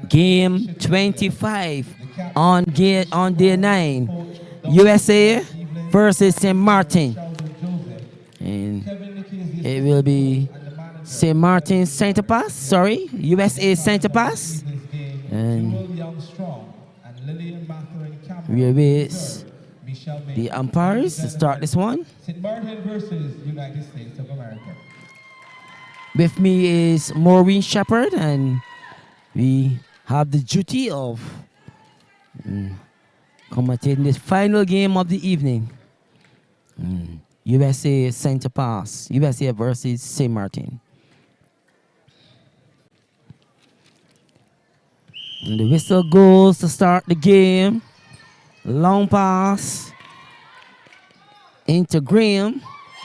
Game 25 on day 9. USA versus St. Maarten. And it will be St. Maarten Saint Pass, sorry, USA Saint Pass. And we with the umpires to start this one. St. Maarten versus United States of America. With me is Maureen Shepherd, and we have the duty of commentating this final game of the evening. USA Saint Pass, USA versus St. Maarten. And the whistle goes to start the game. Long pass into Graham.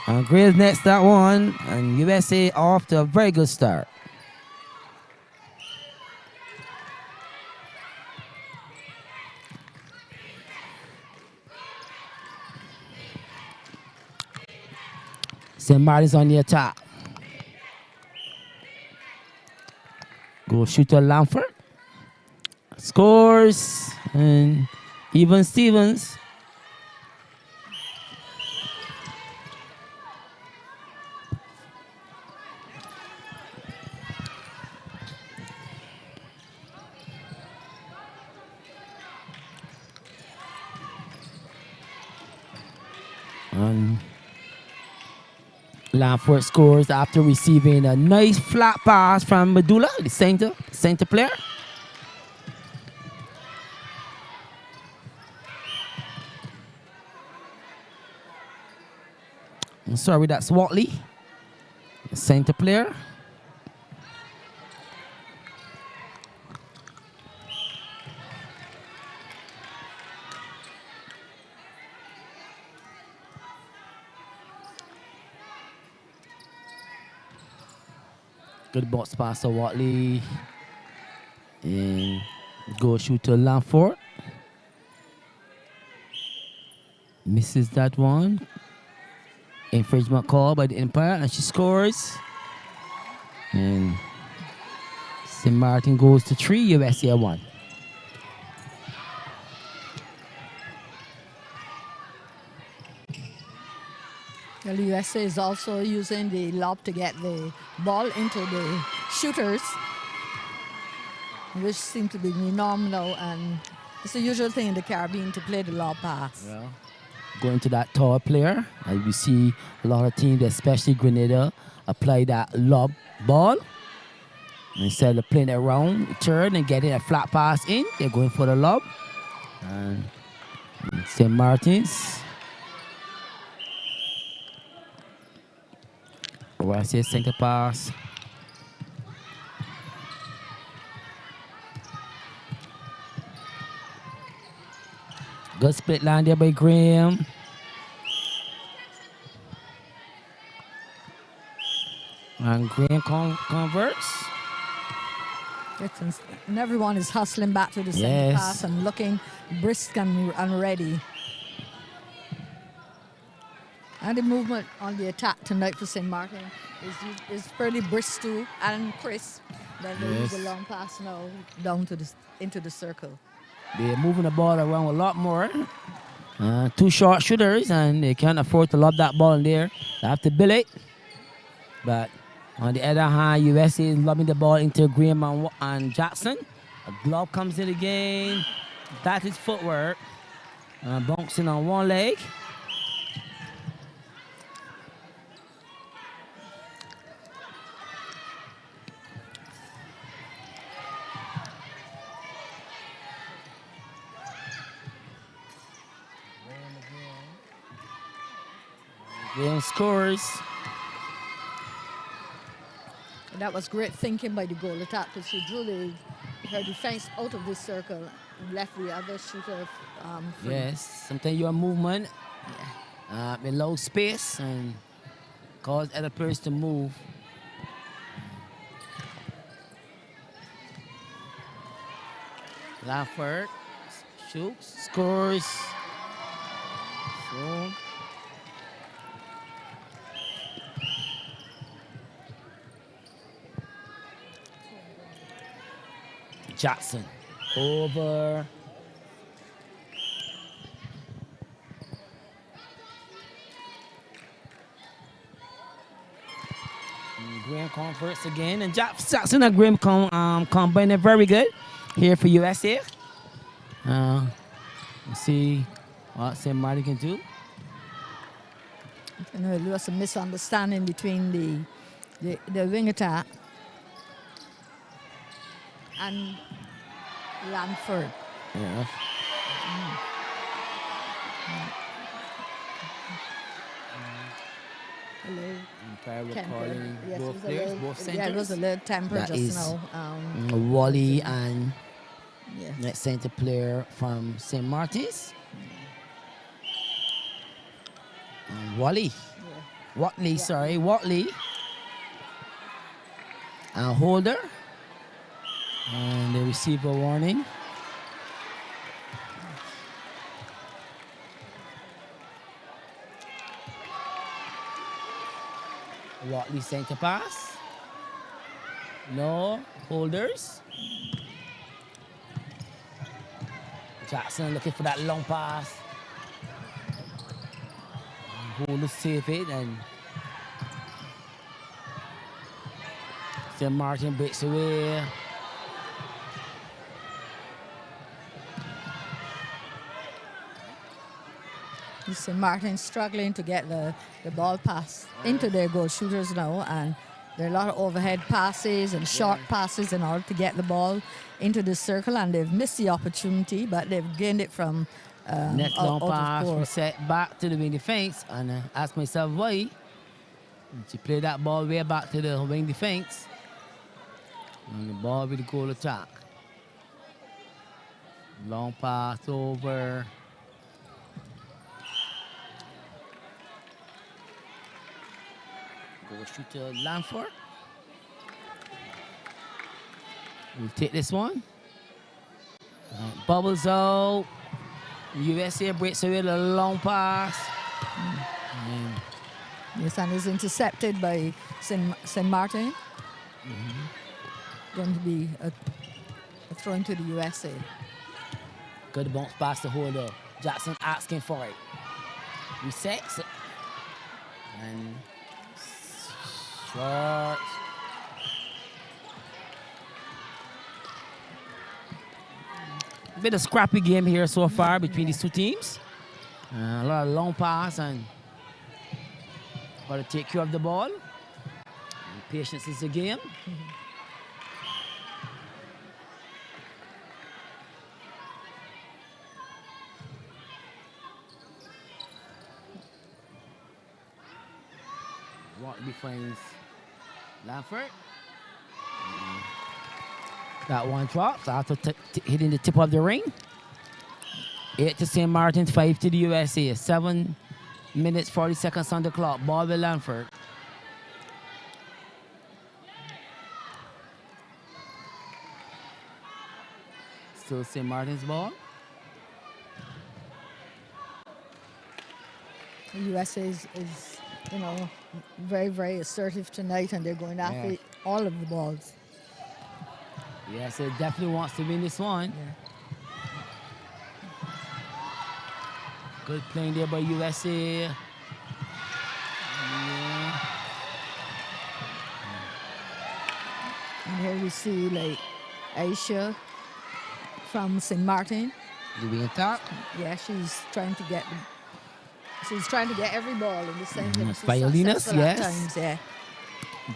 And Graham's next that one. And USA off to a very good start. St. Maarten's on the attack. Goal shooter Lamford. Scores. And even Stevens. And Lamford scores after receiving a nice flat pass from Medulla, the center player. I'm sorry, that's Watley, the center player. Good box pass to Watley. And goal shooter Lamford. Misses that one. Infringement call by the umpire, and she scores. And St. Maarten goes to 3, USA 1. Well, USA is also using the lob to get the ball into the shooters, which seem to be phenomenal, and it's the usual thing in the Caribbean to play the lob pass. Yeah. Going to that tall player, and we see a lot of teams, especially Grenada, apply that lob ball. Instead of playing it around, turn and getting a flat pass in, they're going for the lob. And St. Maarten's. I say center pass. Good split line there by Graham. And Graham converts. And everyone is hustling back to the center pass and looking brisk and ready. And the movement on the attack tonight for St. Maarten is pretty brisk too and crisp. Then they use a long pass now down to into the circle. They're moving the ball around a lot more. Two short shooters, and they can't afford to lob that ball in there. They have to bill it. But on the other hand, USA is lobbing the ball into Graham and Jackson. A glove comes in the game. That is footwork. Bouncing on one leg. Graham scores. And that was great thinking by the goal attack, because she drew her defense out of this circle and left the other shooter free. Yes, sometimes your movement allows space and cause other players to move. Lamford shoots, scores. So Jackson over. Graham converts again, and Jackson and Graham combining very good here for USA. Let's see what St. Maarten can do. You know, there was a misunderstanding between the wing attack and Lanford. Yeah. Recording Yes, both players, both centers. Yeah, it was a little temper That just is now. Wally and Yes. next center player from St. Martin's. Wally. Yeah. Watley, sorry, Watley. And Holder. And they receive a warning. Watley center pass. No holders. Jackson looking for that long pass. Holder save it, and St. Maarten breaks away. St. Maarten struggling to get the ball pass into their goal shooters now, and there are a lot of overhead passes and short passes in order to get the ball into the circle, and they've missed the opportunity, but they've gained it from Next long out pass, of court. reset back to the wing defense, and ask myself why. She played that ball way back to the wing defense, and the ball with the goal attack. Long pass over. Goal shooter Lanford. We'll take this one. Bubbles out. USA breaks away the long pass. Yes, and is intercepted by St. Maarten. Going to be a throw into the USA. Good bounce pass to Holder. Jackson asking for it. Resets. And short. Bit of scrappy game here so far between these two teams. A lot of long pass and got to take care of the ball. And patience is the game. Watley finds Lanford. That one drops after hitting the tip of the ring. 8 to St. Maarten, 5 to the USA. 7 minutes, 40 seconds on the clock. Ball with Lanford. Still St. Maarten's ball. The USA is you know, very, very assertive tonight, and they're going after all of the balls. Yes, it definitely wants to win this one. Yeah. Good playing there by USA. Yeah. And here we see like Aisha from St. Maarten. Do we attack? Yeah, she's trying to get every ball in the center. She's Violinas, successful at yes. times, yeah.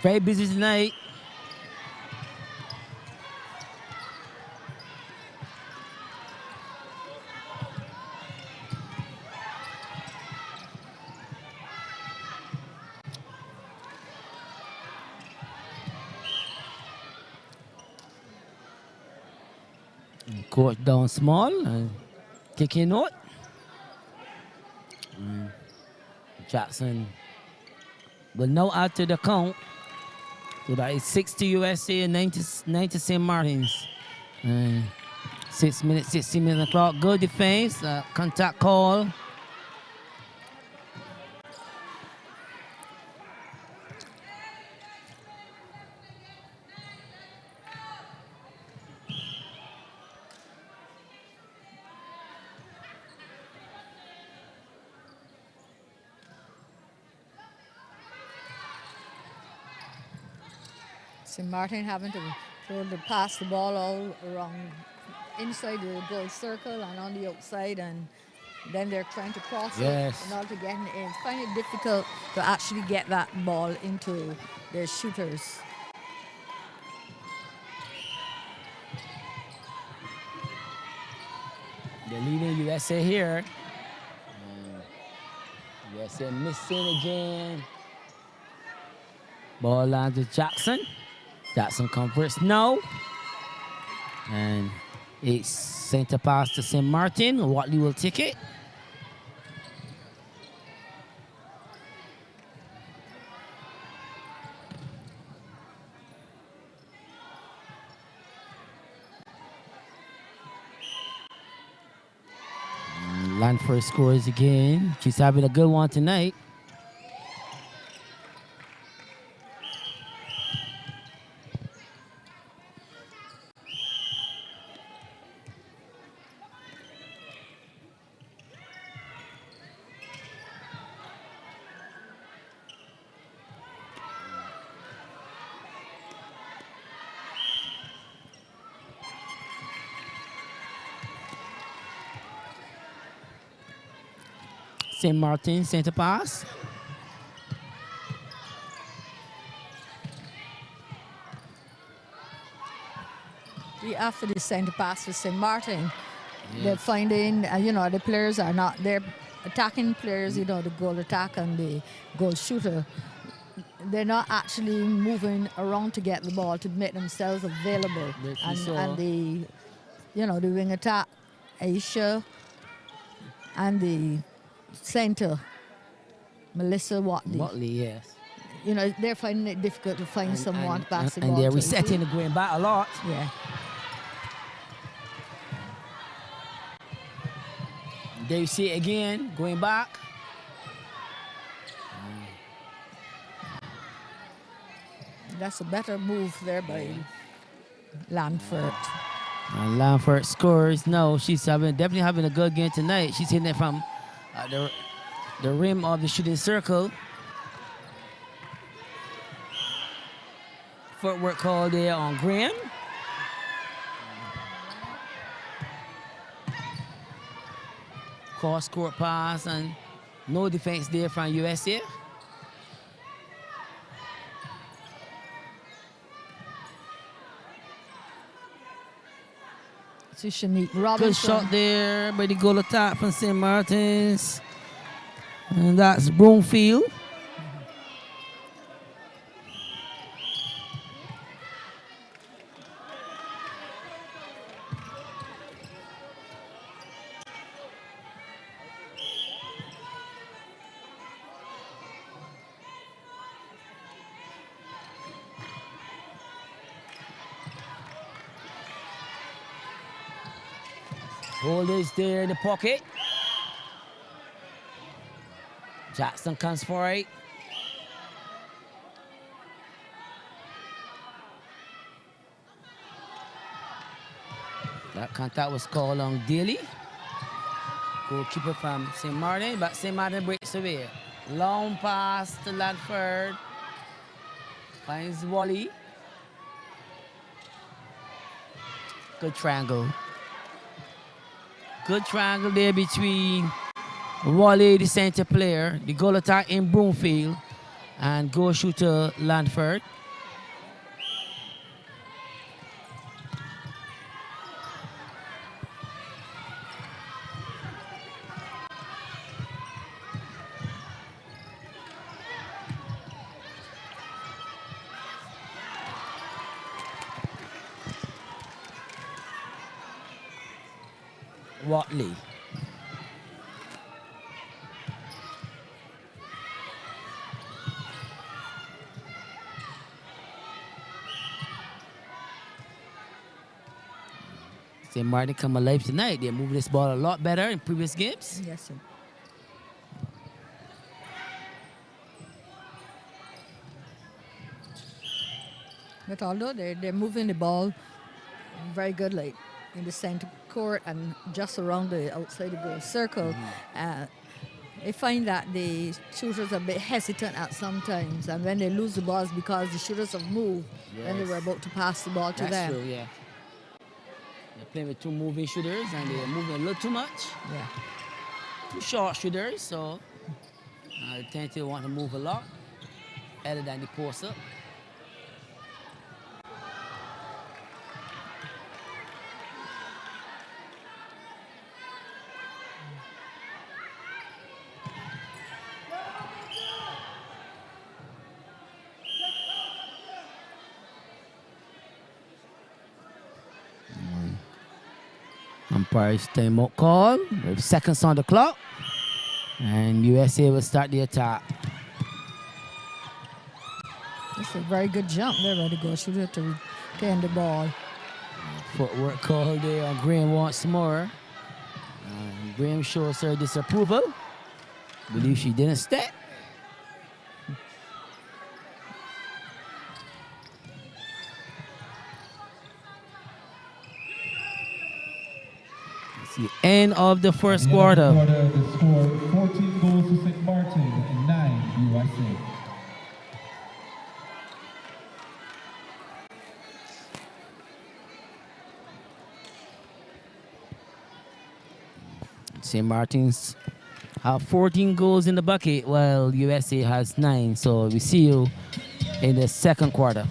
Very busy tonight. Court down small and kicking out. Jackson will now add to the count. So that is 6 to USA and 9 to St. Maarten's. 6 minutes, 16 minutes on the clock. Good defense. Contact call. St. Maarten having to pass the ball all around inside the goal circle and on the outside, and then they're trying to cross it in order to get in. It's finding it difficult to actually get that ball into their shooters. They're leading USA here. USA missing again. Ball lands to Jackson. Jackson converts no. And it's center pass to St. Maarten. Watley will take it. Lanford scores again. She's having a good one tonight. St. Maarten center pass. After the center pass for St. Maarten, they're finding, the players are not, they're attacking players, the goal attack and the goal shooter. They're not actually moving around to get the ball to make themselves available. And the wing attack, Aisha, and the center, Melissa Watley. Watley, yes. They're finding it difficult to find someone to pass the ball. And they're resetting the going back a lot. Yeah. There you see it again, going back. That's a better move there by Lanford. And Lanford scores. No, she's definitely having a good game tonight. She's hitting it from the rim of the shooting circle. Footwork call there on Graham. Cross court pass and no defense there from USA. To Shanique Robinson. Good shot there by the goal attack from St. Maarten's. And that's Broomfield. Hold is there in the pocket. Jackson comes for it. That contact was called on Daly. Goalkeeper from St. Maarten, but St. Maarten breaks away. Long pass to Lanford. Finds Wally. Good triangle. Good triangle there between Wally, the center player, the goal attack in Broomfield, and goal shooter Lanford. Watley. St. Maarten come alive tonight. They're moving this ball a lot better in previous games. Yes, sir. But although they're moving the ball very good, like in the center court and just around the outside of the goal circle, They find that the shooters are a bit hesitant at some times, and when they lose the balls because the shooters have moved when they were about to pass the ball to them. That's true, yeah. They're playing with two moving shooters, and they're moving a little too much. Yeah. Two short shooters, so they tend to want to move a lot, other than the post up. Umpire's timeout call with seconds on the clock, and USA will start the attack. It's a very good jump there by the goal shooter to retain the ball. Footwork call there on Graham once more. Graham shows her disapproval. Believe she didn't step. It's the end of the first quarter. The score 14 goals to St. Maarten and 9 USA. St. Martin's have 14 goals in the bucket, while USA has 9. So we see you in the second quarter.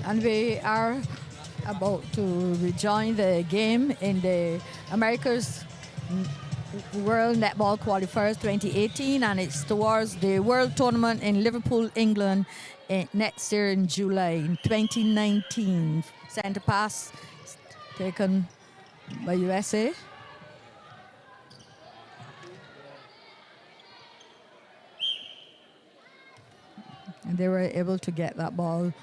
And we are about to rejoin the game in the America's World Netball Qualifiers 2018, and it's towards the World Tournament in Liverpool, England, next year in July in 2019. Center pass taken by USA. And they were able to get that ball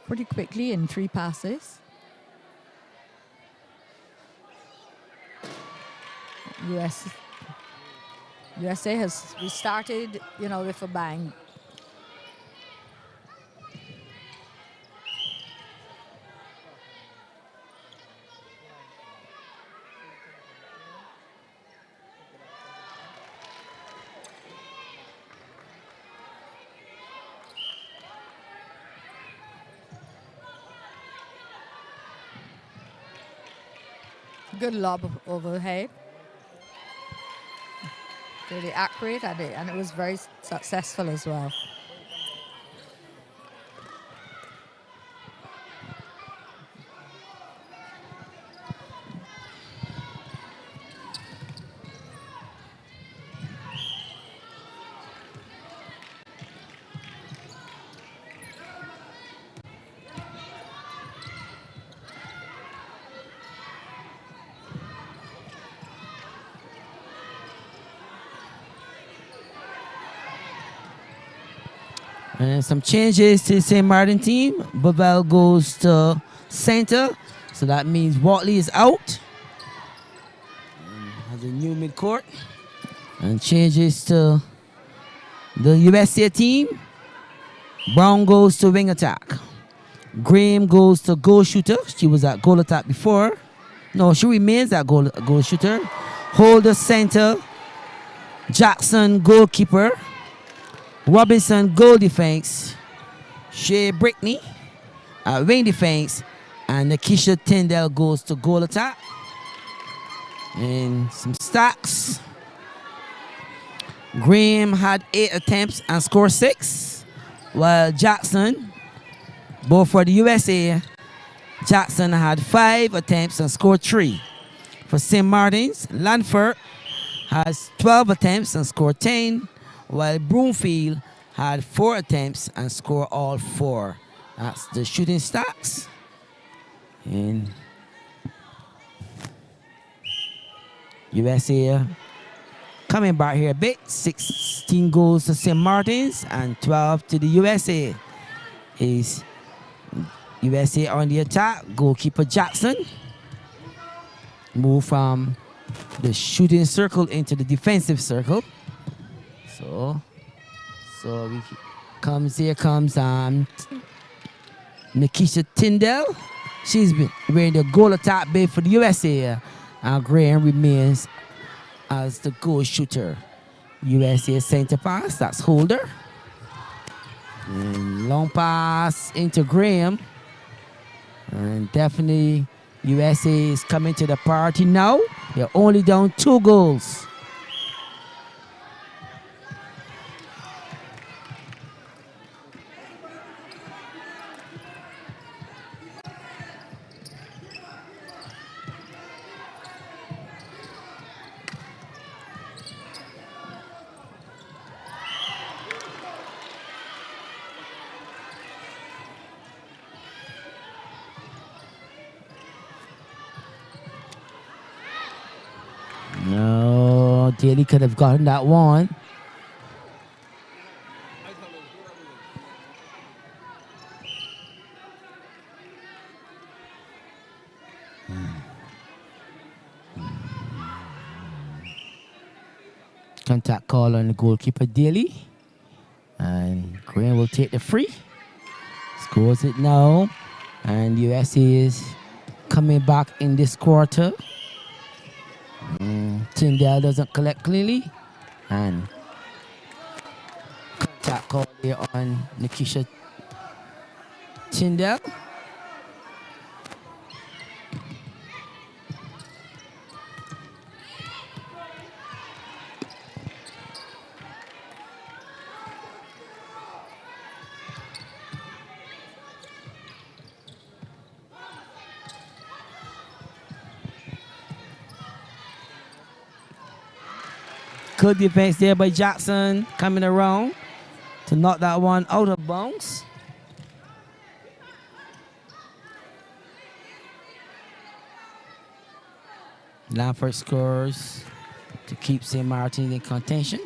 pretty quickly in 3 passes. USA has restarted, with a bang. Good lob overhead. Really accurate at it, and it was very successful as well. And some changes to the St. Maarten team. Babel goes to center. So that means Watley is out. And has a new midcourt. And changes to the USA team. Brown goes to wing attack. Graham goes to goal shooter. She was at goal attack before. No, she remains at goal shooter. Holder center. Jackson goalkeeper. Robinson goal defense, Shea Brickney at wing defense, and Nikisha Tyndall goes to goal attack. And some stats. Graham had 8 attempts and scored 6, while Jackson, both for the USA, Jackson had 5 attempts and scored 3. For St. Martin's, Lanford has 12 attempts and scored 10. While Broomfield had 4 attempts and scored all 4. That's the shooting stats. And USA coming back here a bit. 16 goals to St. Martin's and 12 to the USA. Is USA on the attack. Goalkeeper Jackson move from the shooting circle into the defensive circle. So here comes Nikisha Tyndall. She's been wearing the goal attack bib for the USA. And Graham remains as the goal shooter. USA center pass, that's Holder. And long pass into Graham. And definitely USA is coming to the party now. They're only down 2 goals. No, Daly could have gotten that one. Contact call on the goalkeeper Daly. And Graham will take the free. Scores it now. And USA is coming back in this quarter. Tyndall doesn't collect clearly. And contact call here on Nikisha Tyndall. Good defense there by Jackson coming around to knock that one out of bounds. Lanford scores to keep St. Maarten in contention.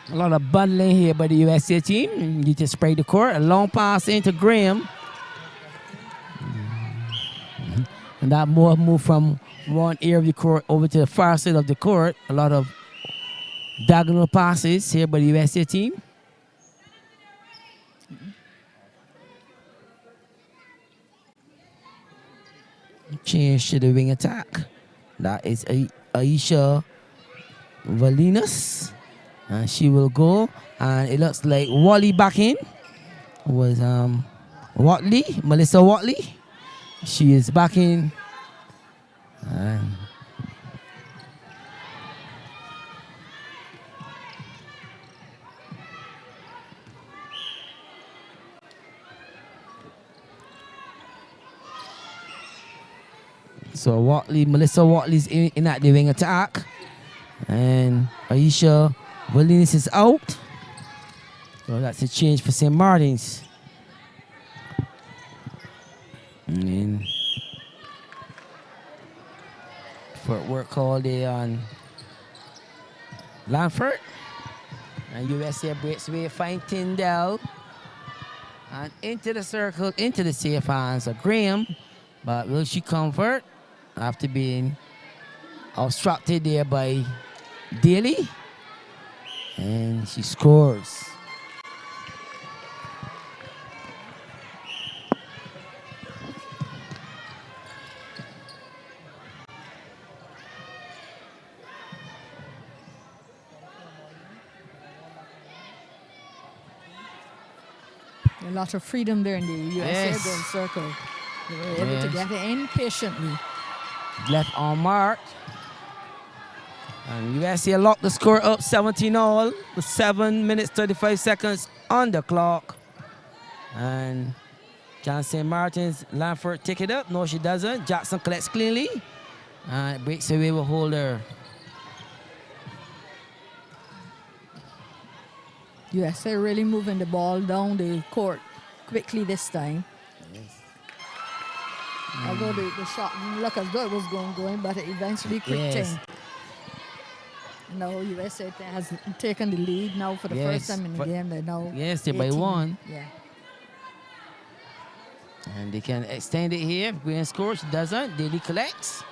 A lot of bundling here by the USA team. You just spray the court. A long pass into Graham. And that more move from one area of the court over to the far side of the court. A lot of diagonal passes here by the USA team. Change to the wing attack. That is Aisha Valinas. And she will go, and it looks like Wally back in. Was Watley, Melissa Watley. She is back in. So Watley, Melissa Watley's in at the wing attack, and Aisha Valinas is out. So that's a change for St. Maarten's. And then footwork call there on Lanford. And USA breaks away, find Tyndall. And into the circle, into the safe hands of Graham. But will she convert after being obstructed there by Daly? And she scores. A lot of freedom there in the USA goal circle. They were able to get it in patiently. Left on mark. And USA locked the score up 17-all with 7 minutes 35 seconds on the clock. And John St. Maarten's Lanford take it up. No, she doesn't. Jackson collects cleanly. And breaks away with Holder. USA really moving the ball down the court quickly this time. Yes. Although the shot didn't look as though it was going, but it eventually quick thing. Now USA has taken the lead now for the first time in the game. They're now they're by 1. Yeah. And they can extend it here. Green scores, doesn't. Daly collects.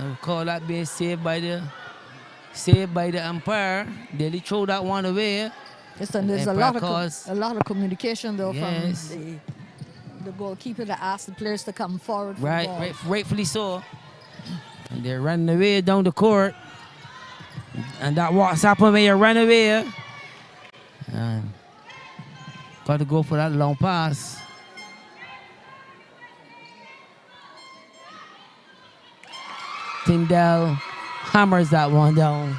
I'll call that being saved by the umpire. Daly throw that one away. Yes, and there's a lot of communication though from the goalkeeper that asked the players to come forward. Rightfully so. And they're running away down the court. And that what's happened when you run away. And got to go for that long pass. Tyndall hammers that one down.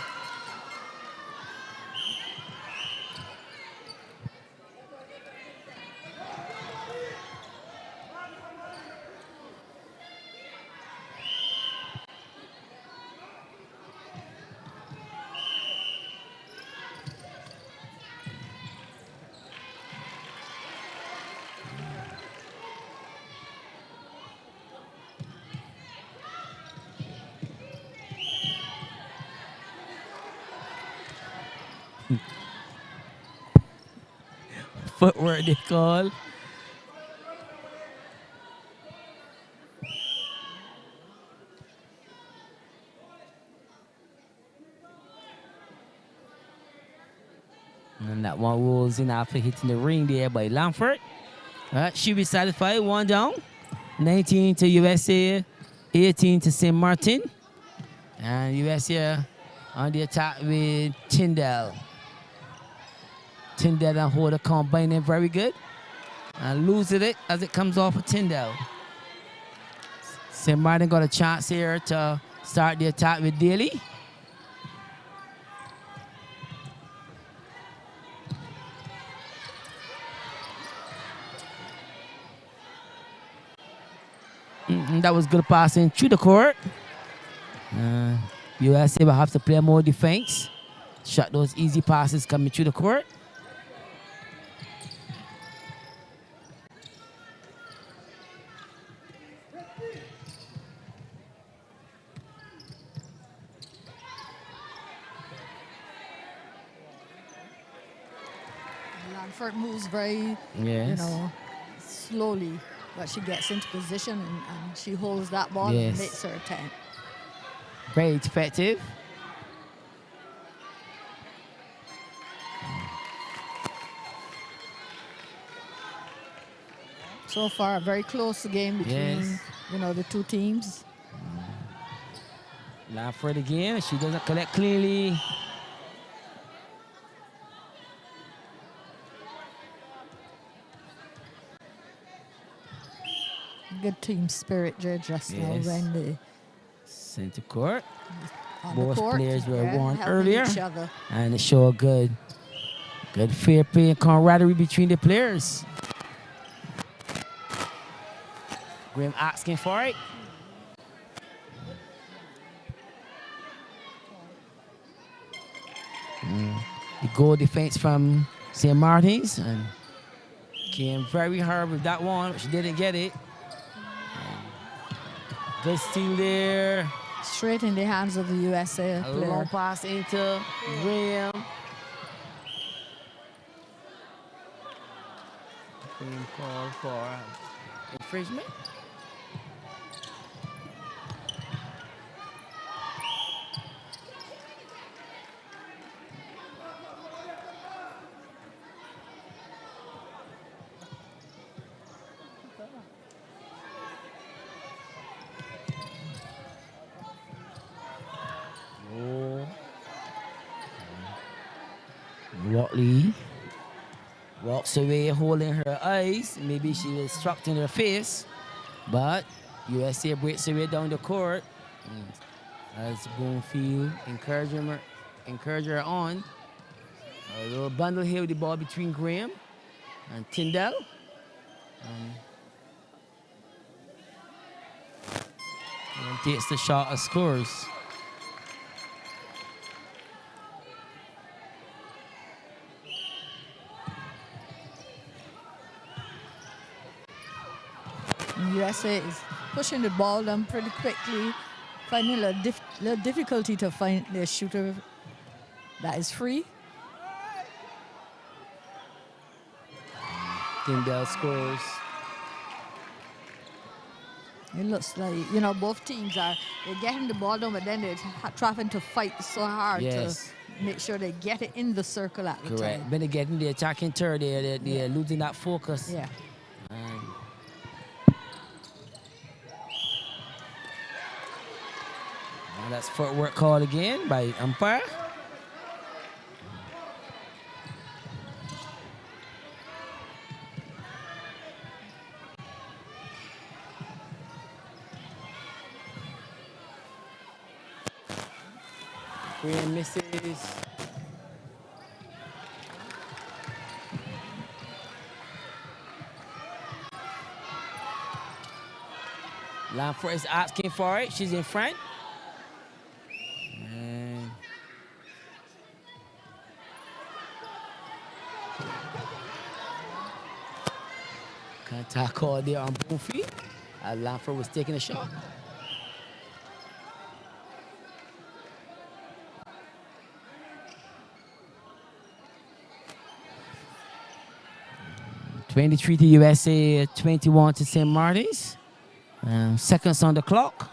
Footwork they call. And that one rolls in after hitting the ring there by Lanford. All right, should be satisfied. 1 down. 19 to USA, 18 to St. Maarten. And USA on the attack with Tyndall. Tyndall and Holder combining very good. And losing it as it comes off of Tyndall. St. Maarten got a chance here to start the attack with Daly. That was good passing through the court. USA will have to play more defense. Shut those easy passes coming through the court. Lanford moves very, slowly, but she gets into position and she holds that ball and makes her attempt. Very effective. So far, a very close game between, the two teams. Lanford again. She doesn't collect cleanly. Good team spirit there just now when the center court. Both players were warned earlier, each other. and it showed good fair play and camaraderie between the players. Graham asking for it. The goal defense from St. Maarten's and came very hard with that one, but she didn't get it. Good steal there. Straight in the hands of the USA player. A long pass into Graham. Graham called for infringement. Watley walks away holding her eyes. Maybe she was struck in her face, but USA breaks away down the court. As Broomfield encourage her on. A little bundle here with the ball between Graham and Tyndall. And takes the shot and scores. USA is pushing the ball down pretty quickly, finding a little difficulty to find their shooter that is free. Tyndall scores. It looks like, both teams they're getting the ball down, but then they're trying to fight so hard to make sure they get it in the circle at the time. When they're getting the attacking third, they're losing that focus. Yeah. That's footwork called again by umpire. Graham misses. Lanford is asking for it. She's in front. Contact call there on Broomfield. Lanford was taking a shot. (23 to USA, 21 to St. Maarten's. Seconds on the clock.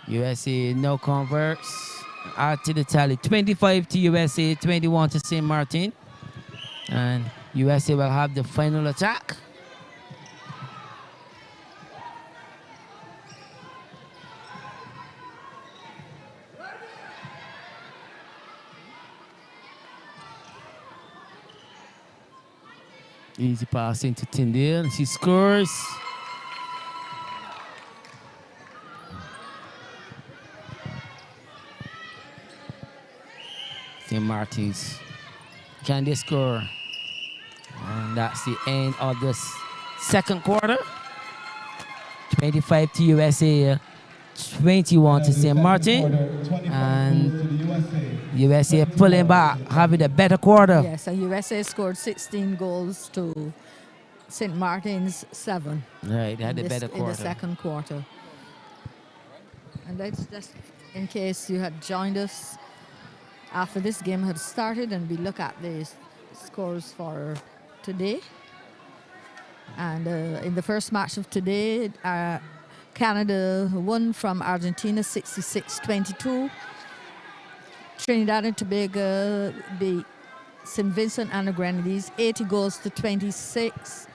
USA no converts. Add to the tally. 25 to USA, 21 to St. Maarten. And USA will have the final attack. Easy pass into Tyndale. She scores. St. Martin's. Can they score? And that's the end of the second quarter. 25 to USA, 21 to St. Maarten. And USA pulling back, having a better quarter. Yes, and USA scored 16 goals to St. Martin's 7. Right, they had a better quarter. In the second quarter. And let's just, in case you had joined us after this game had started, and we look at the scores for today. And in the first match of today, Canada won from Argentina 66-22. Trinidad and Tobago beat St. Vincent and the Grenadines 80 goals to 26.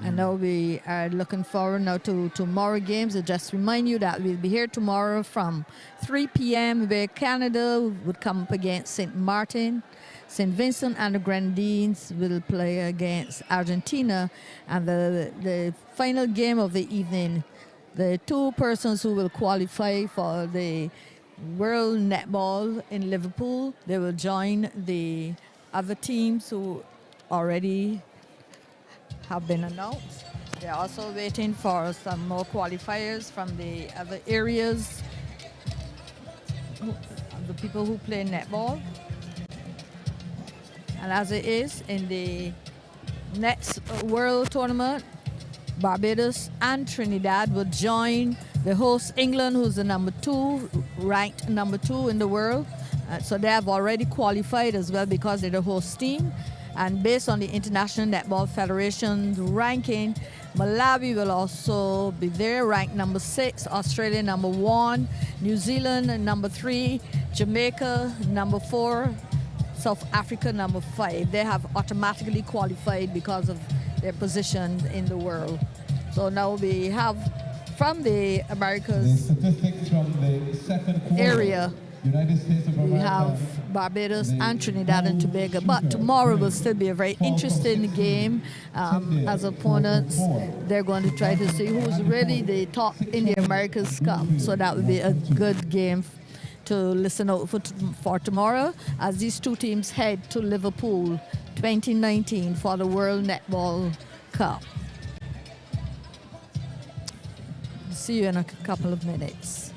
And now we are looking forward now to tomorrow games. I just remind you that we'll be here tomorrow from 3 p.m. where Canada would come up against St. Maarten. St. Vincent and the Grenadines will play against Argentina. And the final game of the evening, the 2 persons who will qualify for the World Netball in Liverpool, they will join the other teams who already have been announced. They're also waiting for some more qualifiers from the other areas, the people who play netball. And as it is in the next World Tournament, Barbados and Trinidad will join the host England, who's the ranked number 2 in the world. So they have already qualified as well because they're the host team. And based on the International Netball Federation's ranking, Malawi will also be there, ranked number 6, Australia number 1, New Zealand number 3, Jamaica number 4, South Africa number 5. They have automatically qualified because of their position in the world. So now we have from the Americas from the second quarter, area, United States of we America, have Barbados and Trinidad and Tobago. But tomorrow will still be a very interesting game as opponents. They're going to try to see who's really the top in the Americas Cup. So that would be a good game to listen out for tomorrow as these 2 teams head to Liverpool 2019 for the World Netball Cup. See you in a couple of minutes.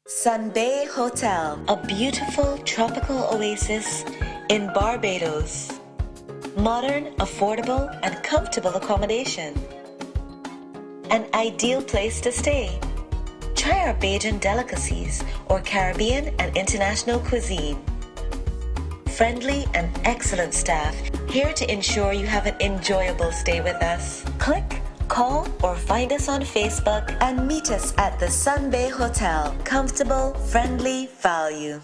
Sun Bay Hotel, a beautiful tropical oasis in Barbados. Modern, affordable, and comfortable accommodation. An ideal place to stay. Try our Bajan delicacies or Caribbean and international cuisine. Friendly and excellent staff here to ensure you have an enjoyable stay with us. Click, call, or find us on Facebook and meet us at the Sun Bay Hotel. Comfortable, friendly, value.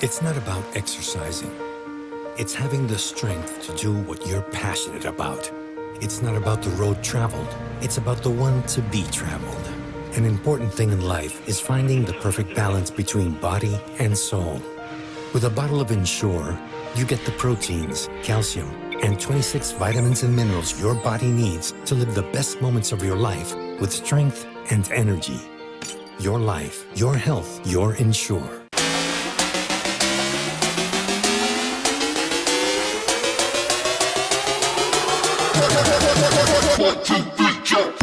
It's not about exercising. It's having the strength to do what you're passionate about. It's not about the road traveled. It's about the one to be traveled. An important thing in life is finding the perfect balance between body and soul. With a bottle of Ensure, you get the proteins, calcium, and 26 vitamins and minerals your body needs to live the best moments of your life with strength and energy. Your life, your health, your Ensure. One, two, three, jump.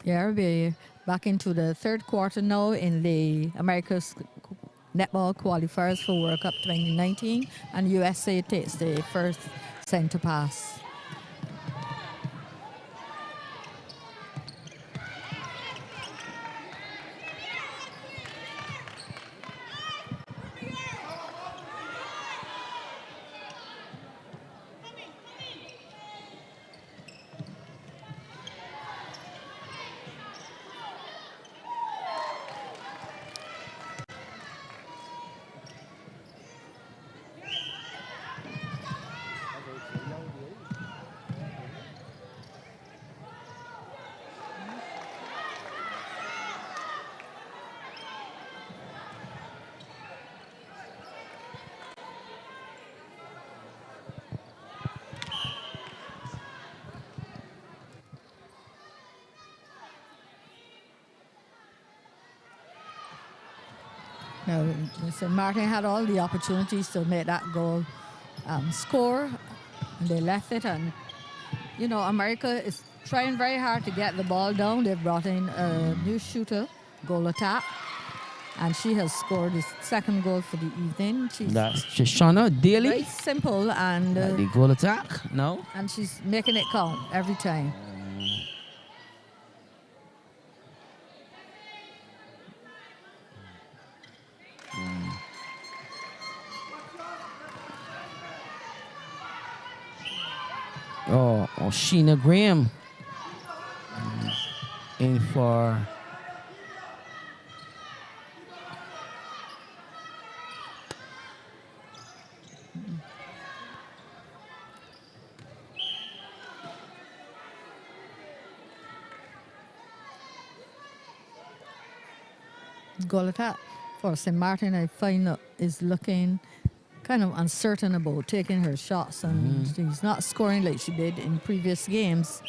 Yeah, we're back into the third quarter now in the America's Netball Qualifiers for World Cup 2019, and USA takes the first center pass. Now, St. Maarten had all the opportunities to make that goal score, and they left it. And, you know, America is trying very hard to get the ball down. They've brought in a new shooter, goal attack, and she has scored the second goal for the evening. That's Shoshana Daly. Very simple, and The goal attack, no? and she's making it count every time. Oh, Sheena Graham in for Goal attack for St. Maarten, I find, is looking kind of uncertain about taking her shots, and she's not scoring like she did in previous games.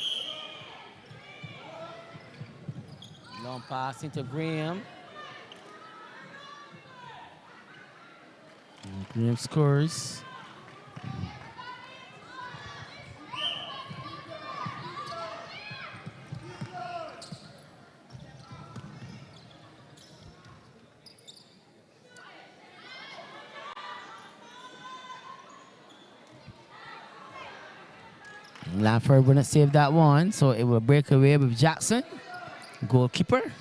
long pass into Graham. And Graham scores. Lanford wouldn't save that one, so it will break away with Jackson, goalkeeper.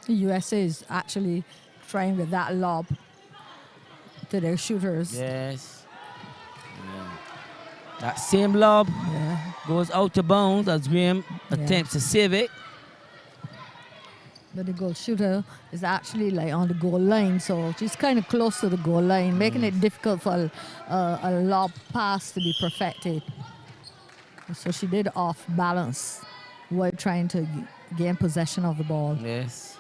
The USA is actually trying with that lob to their shooters. Yes. Yeah. That same lob goes out of bounds as Graham attempts to save it. But the goal shooter is actually like on the goal line, so she's kind of close to the goal line, making it difficult for a lob pass to be perfected. So she did off balance while trying to gain possession of the ball. Yes.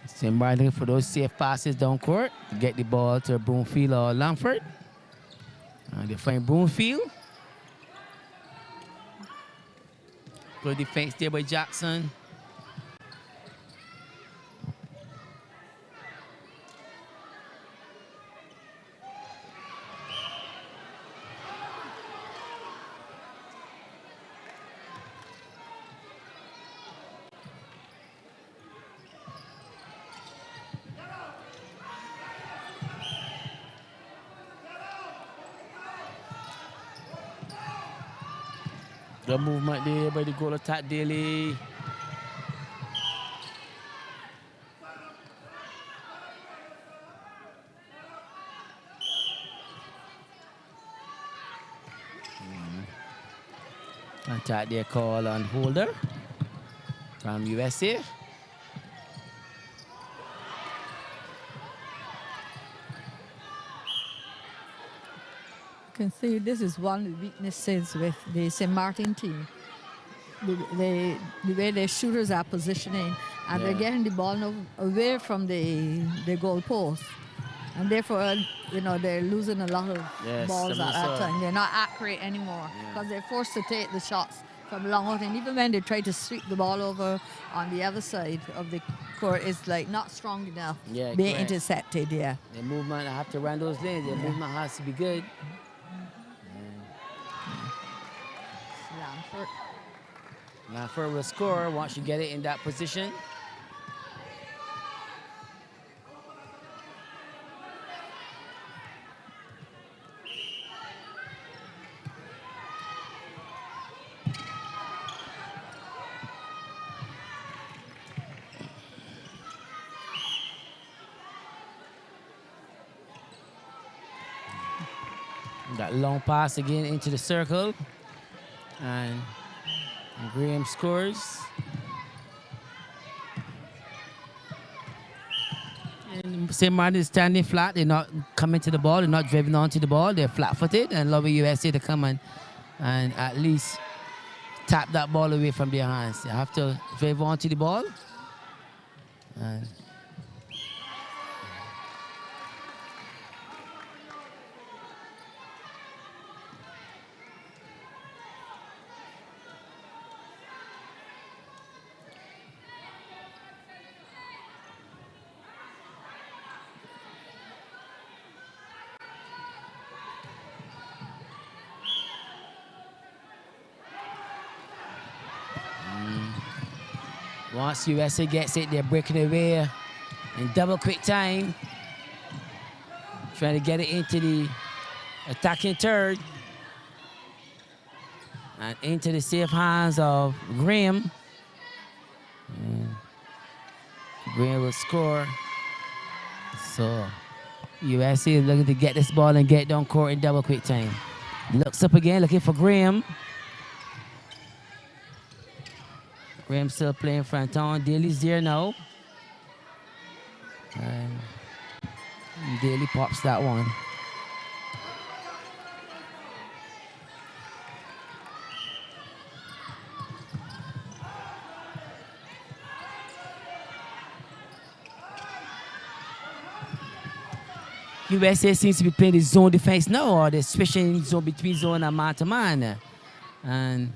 St. Maarten looking for those safe passes down court to get the ball to Broomfield or Langford. And they find Broomfield. Good defense there by Jackson. Good movement there by the goal attack Daly. Attack there call on Holder from USA. You can see this is one of the weaknesses with the St. Maarten team. the way their shooters are positioning, and they're Yeah. getting the ball away from the goal post, and therefore, they're losing a lot of Yes, balls some at of that the- time. They're not accurate anymore because they're forced to take the shots from long out, and even when they try to sweep the ball over on the other side of the court, it's like not strong enough, Yeah, being correct. intercepted. Yeah. Their movement, I have to run those lanes. Their movement has to be good. Lamford. Lamford will score once you get it in that position. That long pass again into the circle. And Graham scores. And St. Maarten is standing flat. They're not coming to the ball. They're not driving onto the ball. They're flat-footed. And love USA to come and at least tap that ball away from their hands. They have to drive onto the ball. And once USA gets it, they're breaking away in double quick time. Trying to get it into the attacking third. And into the safe hands of Graham. And Graham will score. So USA is looking to get this ball and get down court in double quick time. Looks up again, looking for Graham. Graham still playing front on. Daly's there now. And Daly pops that one. USA seems to be playing the zone defense now, or they're switching zone between zone and man-to-man. And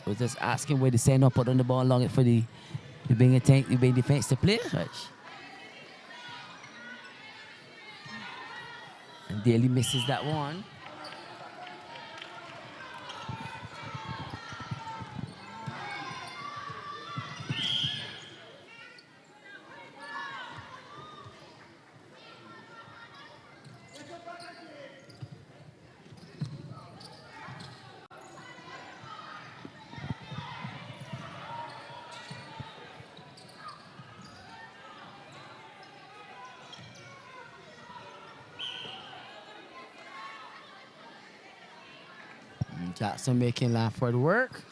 was just asking where the center put on the ball long for the big defense to play. And Daly misses that one. Jackson making Lamford work.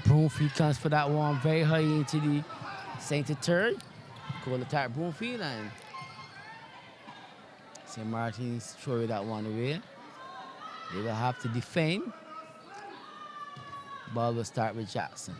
Broomfield comes for that one very high into the center third. Call attack Broomfield, and St. Maarten's throw that one away. They will have to defend. Ball will start with Jackson.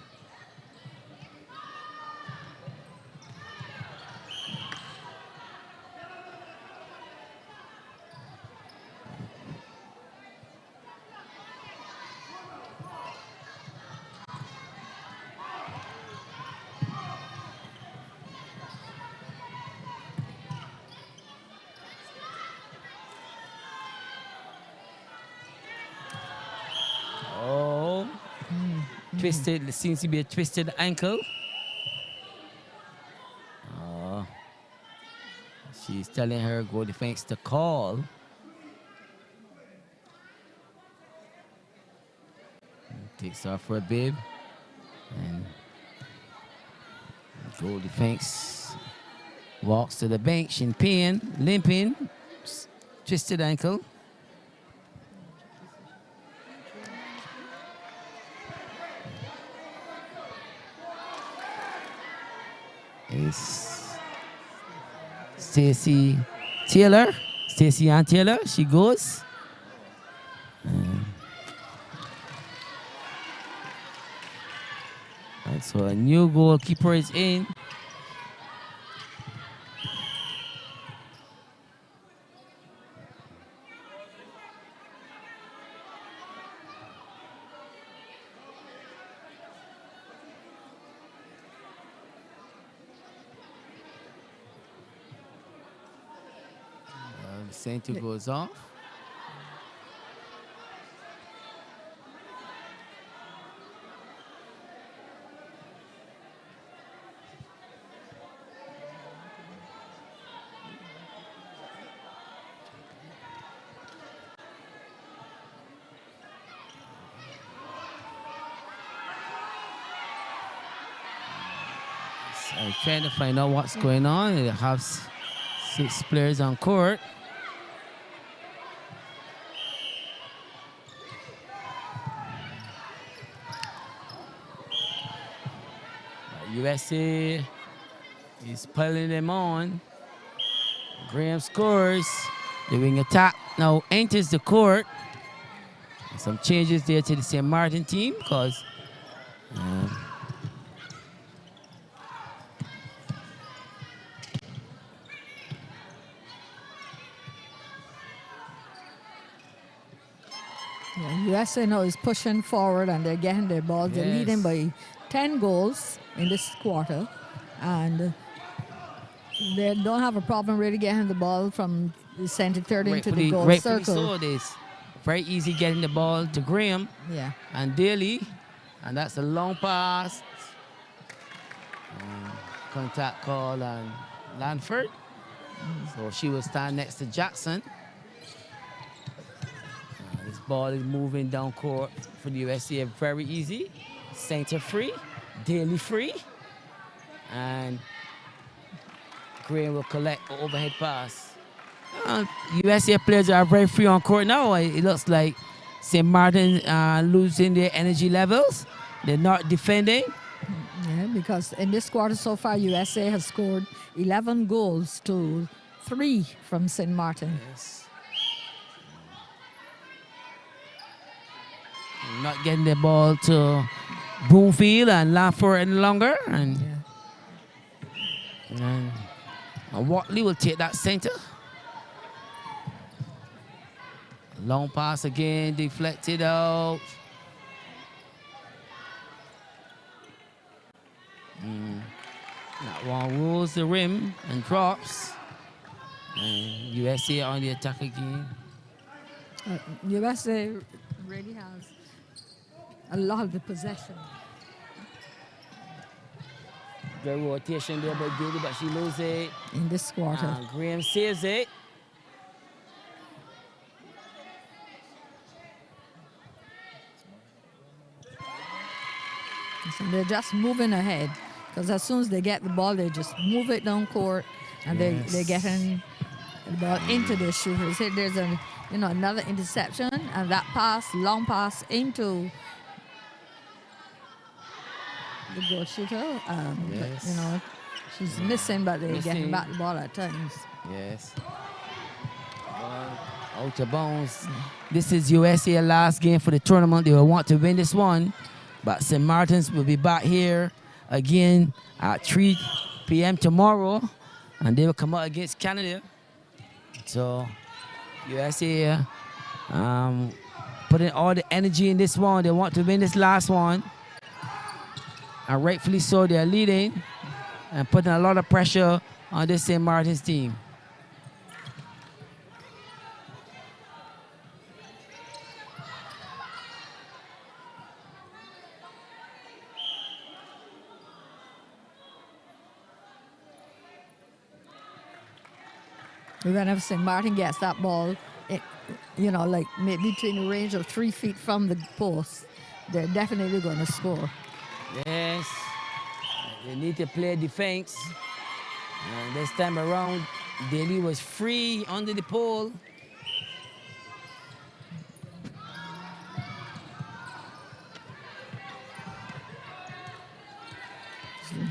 twisted, it seems to be a twisted ankle. She's telling her goal defense to call. Takes off for a bib. And goal defense walks to the bench in pain, limping, twisted ankle. It's Stacey Ann Taylor, she goes. And so a new goalkeeper is in. The center goes off. I'm trying to find out what's going on. They have 6 players on court. USA is piling them on. Graham scores. The wing attack now enters the court. Some changes there to the St. Maarten team because USA now is pushing forward and they're getting their ball. They're leading by 10 goals in this quarter. And they don't have a problem really getting the ball from the center third into the goal circle. So this very easy getting the ball to Graham and Daly. And that's a long pass. Contact call on Lanford. So she will stand next to Jackson. This ball is moving down court for the USA very easy. Center free, Daly free. And Graham will collect the overhead pass. USA players are very free on court now. It looks like St. Maarten are losing their energy levels. They're not defending. Yeah, because in this quarter so far, USA has scored 11 goals to 3 from St. Maarten. Yes. Not getting the ball to Broomfield and Lanford any longer. And Watley will take that center. Long pass again, deflected out. That one rolls the rim and drops. And USA on the attack again. USA really has a lot of the possession. Good rotation there by Daly, but she loses it. In this quarter. Graham saves it. So they're just moving ahead. Because as soon as they get the ball, they just move it down court and they're getting the ball into the shooters. There's another interception and that pass, long pass into the goal shooter. But, she's missing, but they're getting back the ball at times. Yes. Out of bounds. This is USA last game for the tournament. They will want to win this one. But St. Maarten's will be back here again at 3 p.m. tomorrow. And they will come out against Canada. So USA putting all the energy in this one. They want to win this last one. And rightfully so, they're leading and putting a lot of pressure on this St. Maarten's team. Whenever St. Maarten gets that ball, like maybe between the range of 3 feet from the post, they're definitely going to score. Yes. They need to play defense. And this time around, Daly was free under the pole.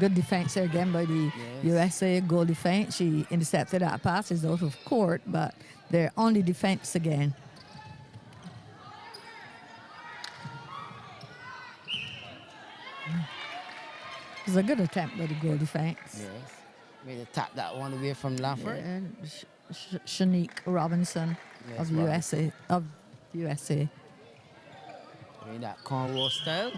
Good defense there again by the USA goal defense. She intercepted that pass. It's out of court, but they're on the defense again. It's a good attempt by the goal defense. Yes. Made a tap that one away from Laffer. And Shanique Robinson of USA. Of USA. Made that cornrow style.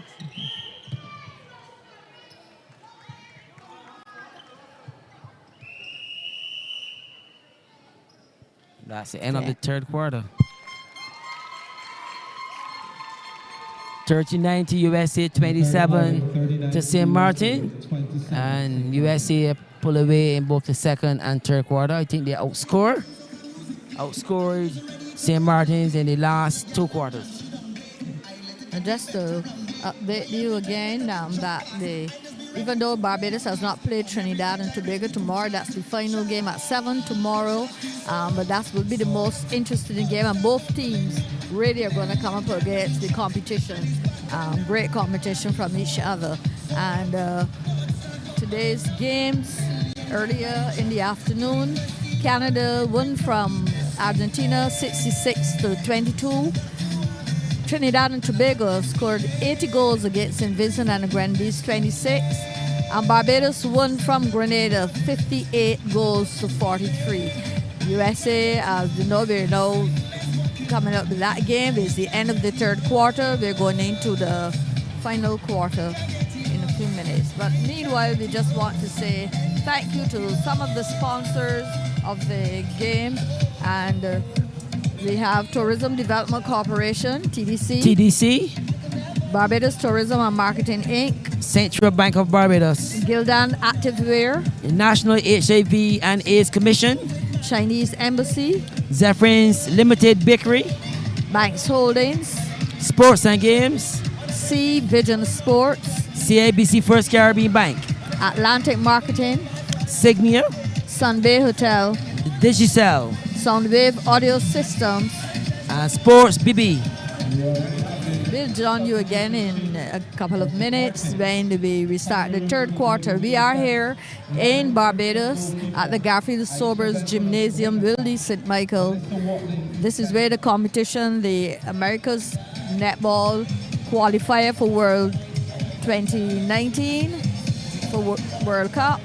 That's the end of the third quarter. 39 to USA, 27 to St. Maarten. And USA pull away in both the second and third quarter. I think they outscored St. Maarten's in the last 2 quarters. And just to update you again, that even though Barbados has not played Trinidad and Tobago tomorrow, that's the final game at 7 tomorrow. But that will be the most interesting game, and both teams really are going to come up against the competition. Great competition from each other. And today's games, earlier in the afternoon, Canada won from Argentina 66-22. Trinidad and Tobago scored 80 goals against St. Vincent and the Grenadines 26. And Barbados won from Grenada 58 goals to 43. USA, as you know, we're now coming up with that game. It's the end of the third quarter. We're going into the final quarter in a few minutes. But meanwhile, we just want to say thank you to some of the sponsors of the game. And we have Tourism Development Corporation, TDC. Barbados Tourism and Marketing Inc. Central Bank of Barbados. Gildan Activewear. The National HIV and AIDS Commission. Chinese Embassy. Zephyrins Limited Bakery. Banks Holdings. Sports and Games. C Vision Sports. CIBC First Caribbean Bank. Atlantic Marketing. Signia. Sunbay Hotel. Digicel. Soundwave Audio Systems. And Sports BB. We'll join you again in a couple of minutes when we restart the third quarter. We are here in Barbados at the Garfield Sobers Gymnasium, Willie St. Michael. This is where the competition, the America's Netball Qualifier for World 2019 for World Cup.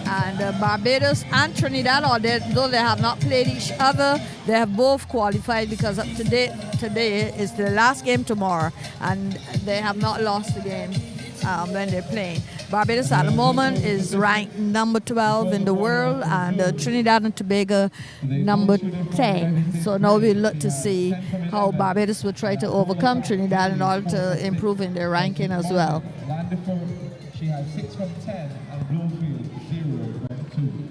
And Barbados and Trinidad, though they have not played each other, they have both qualified because up to date today is the last game tomorrow, and they have not lost the game when they're playing. Barbados at the moment is ranked number 12 in the world, and Trinidad and Tobago number 10. So now we look to see how Barbados will try to overcome Trinidad in order to improve in their ranking as well. She has 6 from 10 and Bloomfield 0 from 2.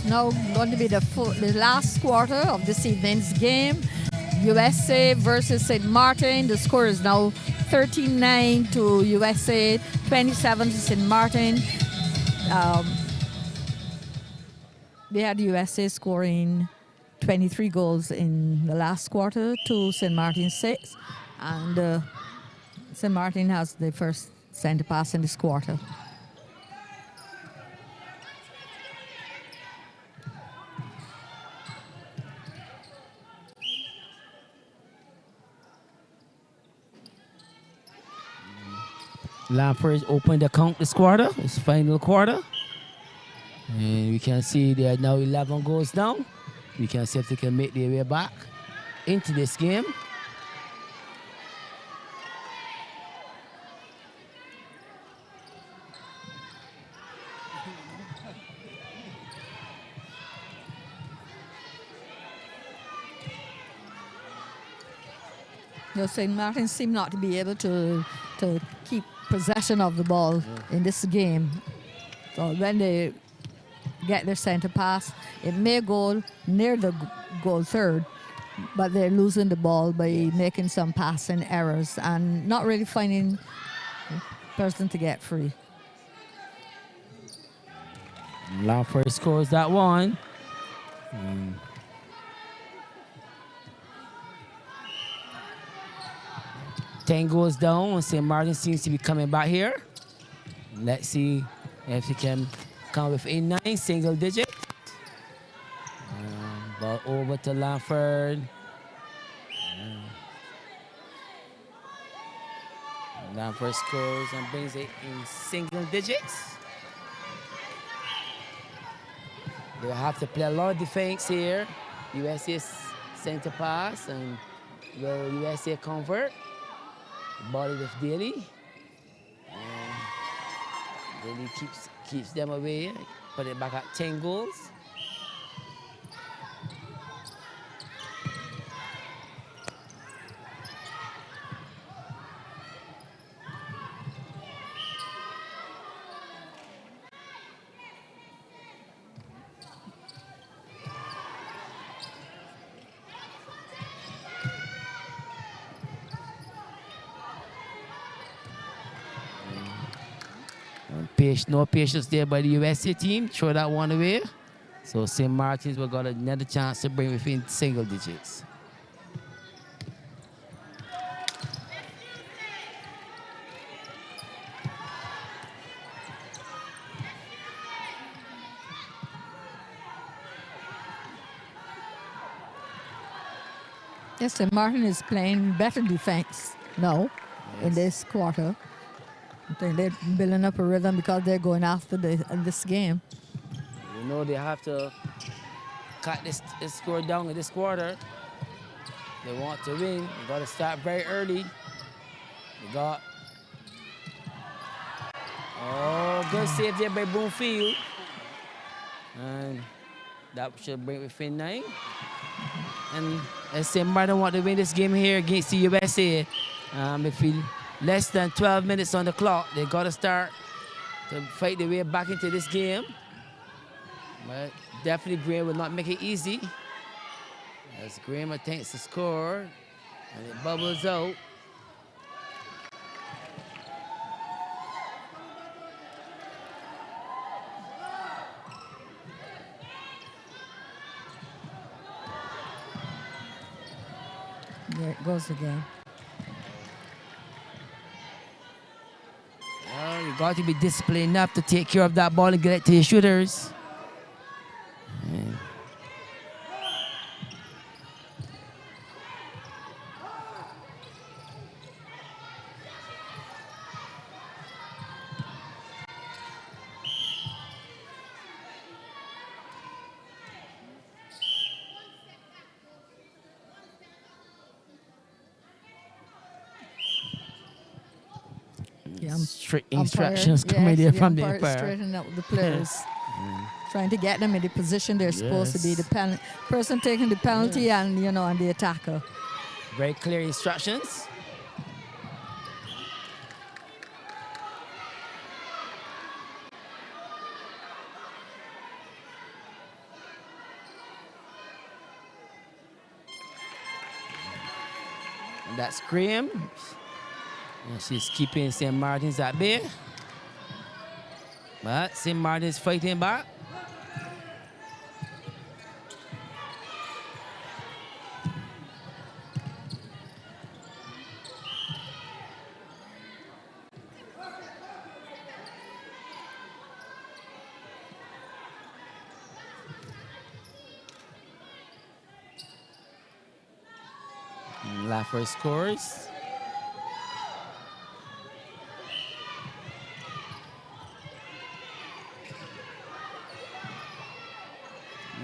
Now going to be the last quarter of this evening's game. USA versus St. Maarten. The score is now 39 to USA, 27 to St. Maarten. We had USA scoring 23 goals in the last quarter to St. Maarten 6. And St. Maarten has the first center pass in this quarter. Lamford opened the count this quarter, this final quarter. And we can see they are now 11 goals down. We can see if they can make their way back into this game. St. Maarten seem not to be able to keep possession of the ball in this game. So when they get their center pass, it may go near the goal third, but they're losing the ball by making some passing errors and not really finding a person to get free. Lamford scores that one. 10 goes down. St. Maarten seems to be coming back here. Let's see if he can come within 9 single digit. Ball over to Lamford. Lamford scores and brings it in single digits. They'll have to play a lot of defense here. USA center pass, and will USA convert? Ball with Daly. Daly keeps them away. Put it back at 10 goals. No patience there by the USA team. Throw that one away. So St. Maarten's will got another chance to bring within single digits. Yes, St. Maarten is playing better defense now in this quarter. They're building up a rhythm because they're going after this game. You know they have to cut this score down in this quarter. They want to win. They got to start very early. They got... Oh, good save there by Broomfield. And that should bring it within 9. And as St. Maarten want to win this game here against the USA, if we less than 12 minutes on the clock, they got to start to fight their way back into this game. But definitely Graham will not make it easy. As Graham attempts to score, and it bubbles out. There it goes again. You got to be disciplined enough to take care of that ball and get it to your shooters. Strict instructions coming there from the umpire. Straightening up the players, trying to get them in the position they're supposed to be. The person taking the penalty and and the attacker. Very clear instructions. And that's Graham. And she's keeping St. Maarten's at bay. But St. Maarten's fighting back. Last first scores.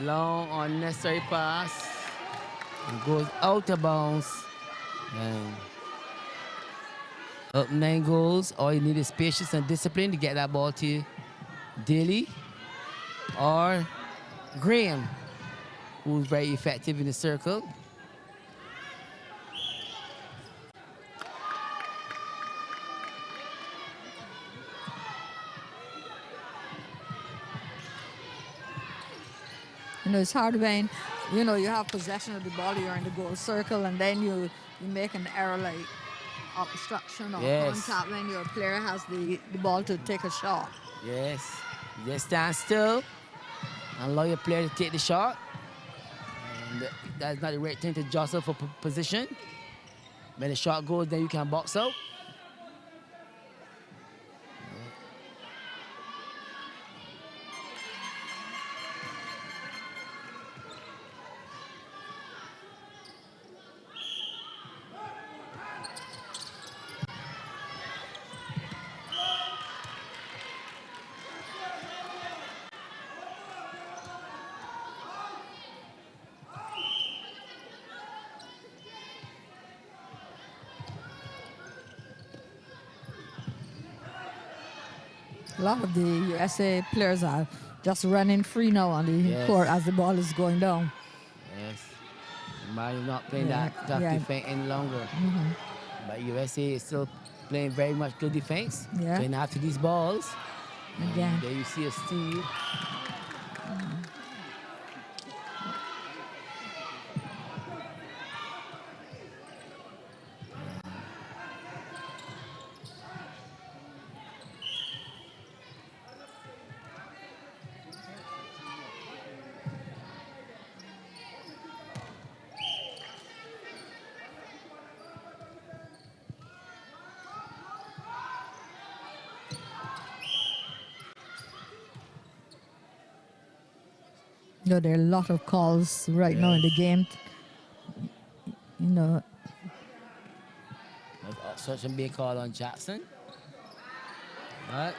Long unnecessary pass. And goes out of bounds. And up 9 goals. All you need is patience and discipline to get that ball to Daly or Graham, who's very effective in the circle. You know, it's hard when, you know, you have possession of the ball, you're in the goal circle, and then you make an error like obstruction or contact when your player has the ball to take a shot. Yes. You just stand still and allow your player to take the shot. And that's not the right thing to jostle for position. When the shot goes, then you can box out. A lot of the USA players are just running free now on the court as the ball is going down. Yes. Mario not playing that tough defense any longer. But USA is still playing very much good defense. Playing after these balls. Again. There you see a steal. You know, there are a lot of calls right now in the game. You know. Such a big call on Jackson. But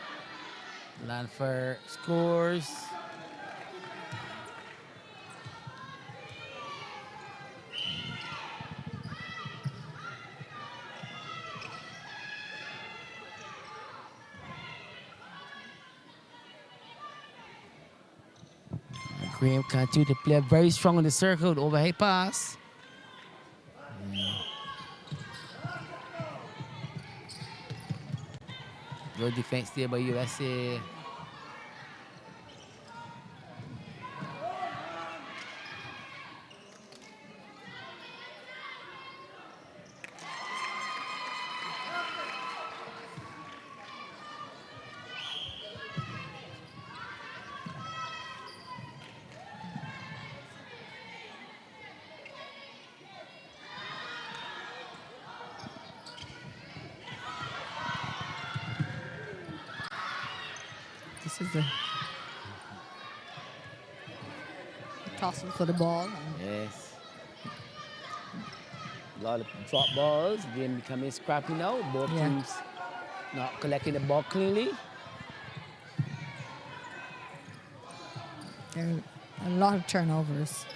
Lanford scores. Graham continued to play very strong in the circle with overhead pass. Good defense there by USA. This is the tossing for the ball. Yes. A lot of drop balls. Game becoming scrappy now. Both teams not collecting the ball cleanly. There are a lot of turnovers.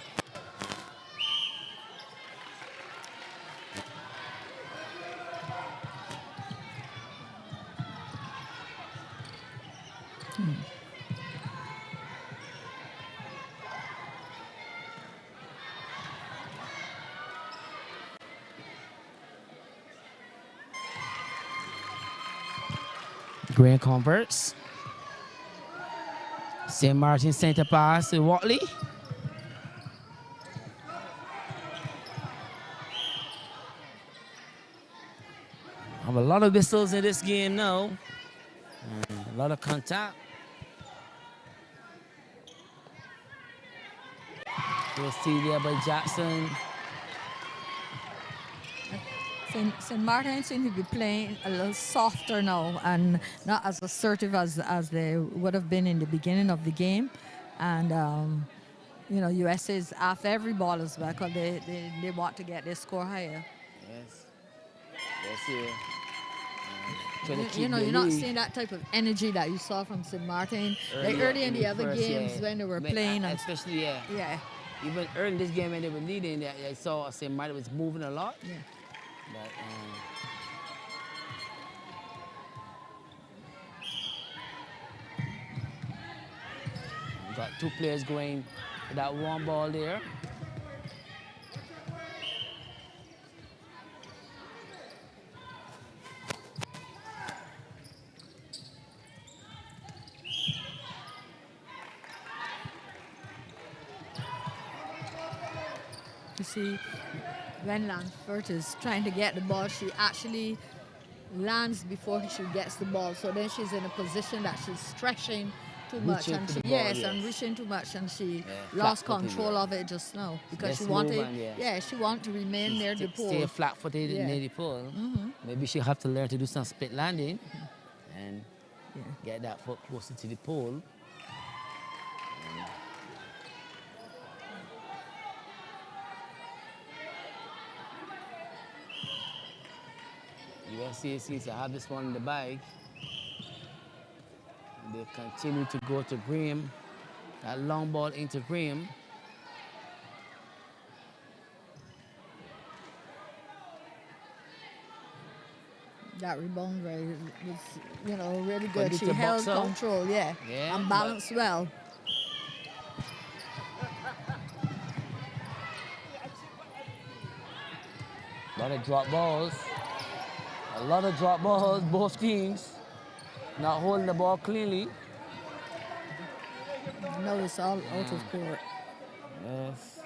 Graham converts. St. Maarten center pass to Watley. Have a lot of whistles in this game now. And a lot of contact. You'll see there by Jackson. St. Maarten seem to be playing a little softer now and not as assertive as they would have been in the beginning of the game. And, you know, USA is after every ball as well because they want to get their score higher. Yes. Yes, yeah. Trying to keep You know, the you're not lead. seeing that type of energy that you saw from St. Maarten. Like Earlier early in the other first, games yeah. when they were But, playing. And, especially, yeah. yeah, Even early in this game when they were leading, I saw St. Maarten was moving a lot. yeah. But we got two players going with that one ball there. You see, when Lanford is trying to get the ball, she actually lands before she gets the ball. So then she's in a position that she's stretching too much, Reaching and for she the ball, and yes. reaching too much, and she Yeah, lost flat-footed, control yeah. of it just now because she Let's wanted, move on, yeah. she wanted to remain near the pole. Stay flat-footed Yeah. near the pole. Maybe she'll have to learn to do some split landing and get that foot closer to the pole. USA seems to have this one in the bag. They continue to go to Graham. That long ball into Graham. That rebound was, you know, really good. did She the held box out? control, Yeah, and but- balanced well. A lot of drop balls. A lot of drop balls, both teams. Not holding the ball cleanly. No, it's all out of court. Yes.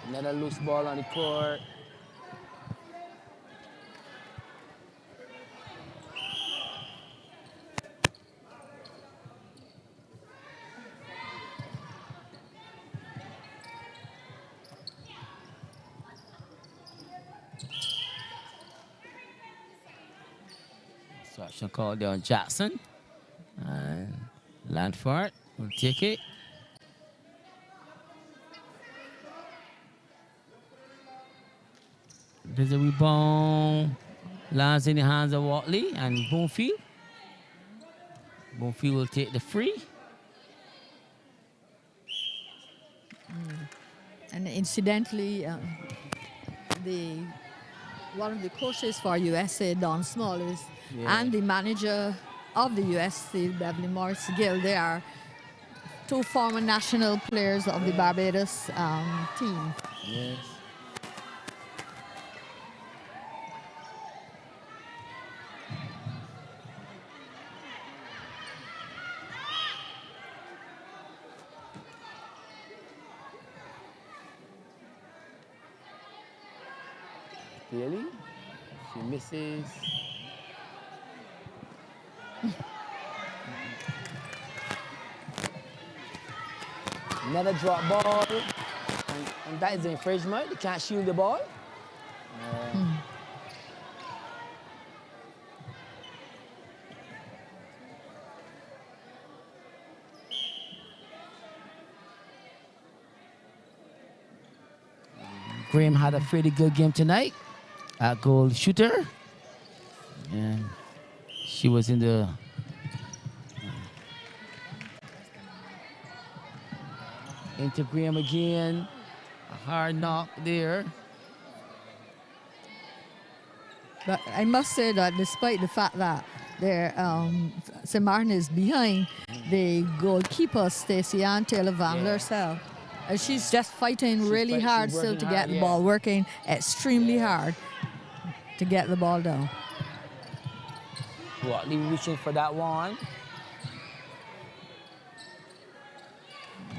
Another loose ball on the court. Instruction called there on Jackson. And Lanford will take it. There's a rebound. Lands in the hands of Watley and Bonefield. Bonefield will take the free. And incidentally, one of the coaches for USA, Don Small, and the manager of the USA, Beverly Morris Gill, they are two former national players of the Barbados team. Yes. Really? She misses. Another drop ball. And that is an infringement. They can't shield the ball. Graham had a pretty good game tonight. A goal shooter. And she was in the into Graham again. A hard knock there. But I must say that despite the fact that St. Maarten is behind, the goalkeeper, Stacey Ann Taylor Van Lersel, she's just fighting really hard still to get the ball, working extremely hard to get the ball down. Watley reaching for that one.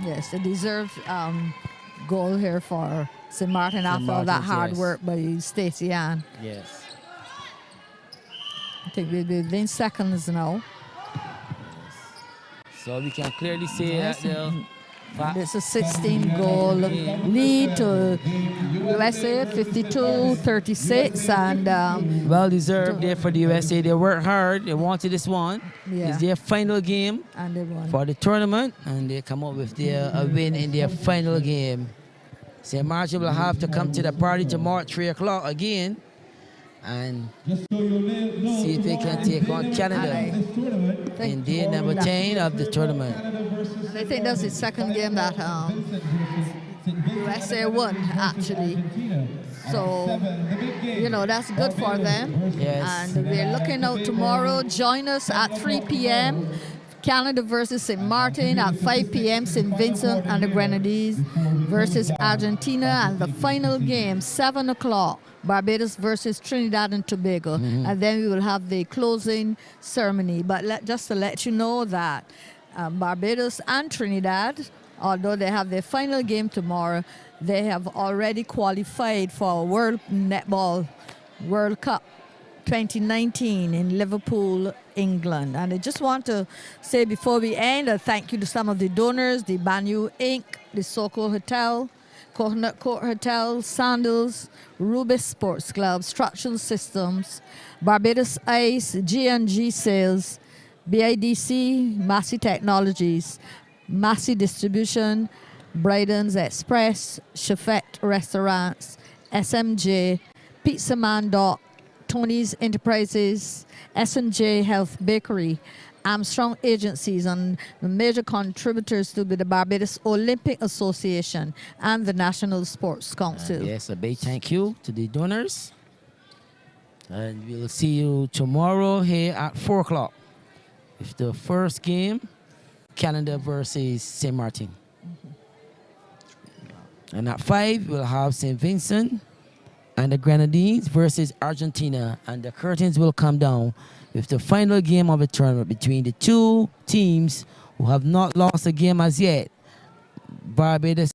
Yes, a deserved goal here for St. Maarten after all that Maarten's, hard yes. work by Stacey Ann. Yes. I think we're within seconds now. So we can clearly say Yes. that And it's a 16-goal lead to USA, 52-36, and Well deserved there for the USA. They worked hard. They wanted this one. Yeah. It's their final game they won. for the tournament, and they come up with a win in their final game. St. Maarten will have to come to the party tomorrow at 3 o'clock again and see if they can take on Canada in day number 10 of the tournament. And I think that's the second game that USA won, actually. So, that's good for them. Yes. And we're looking out tomorrow. Join us at 3 p.m. Canada versus St. Maarten at 5 p.m. St. Vincent and the Grenadines versus Argentina. And the final game, 7 o'clock, Barbados versus Trinidad and Tobago. And then we will have the closing ceremony. But just to let you know that Barbados and Trinidad, although they have their final game tomorrow, they have already qualified for World Netball World Cup 2019 in Liverpool, England. And I just want to say before we end, a thank you to some of the donors, the Banyu Inc., the Soko Hotel, Coconut Court Hotel, Sandals, Rubis Sports Club, Structural Systems, Barbados Ice, G&G Sales, BIDC, Massey Technologies, Massey Distribution, Bryden's Express, Chefette Restaurants, SMJ, Pizza Man Doc, Tony's Enterprises, S&J Health Bakery, Armstrong Agencies, and the major contributors to the Barbados Olympic Association and the National Sports Council. Yes, a big thank you to the donors. And we'll see you tomorrow here at 4 o'clock with the first game, Canada versus St. Maarten. And at 5, we'll have St. Vincent and the Grenadines versus Argentina. And the curtains will come down with the final game of the tournament between the two teams who have not lost a game as yet. Barbados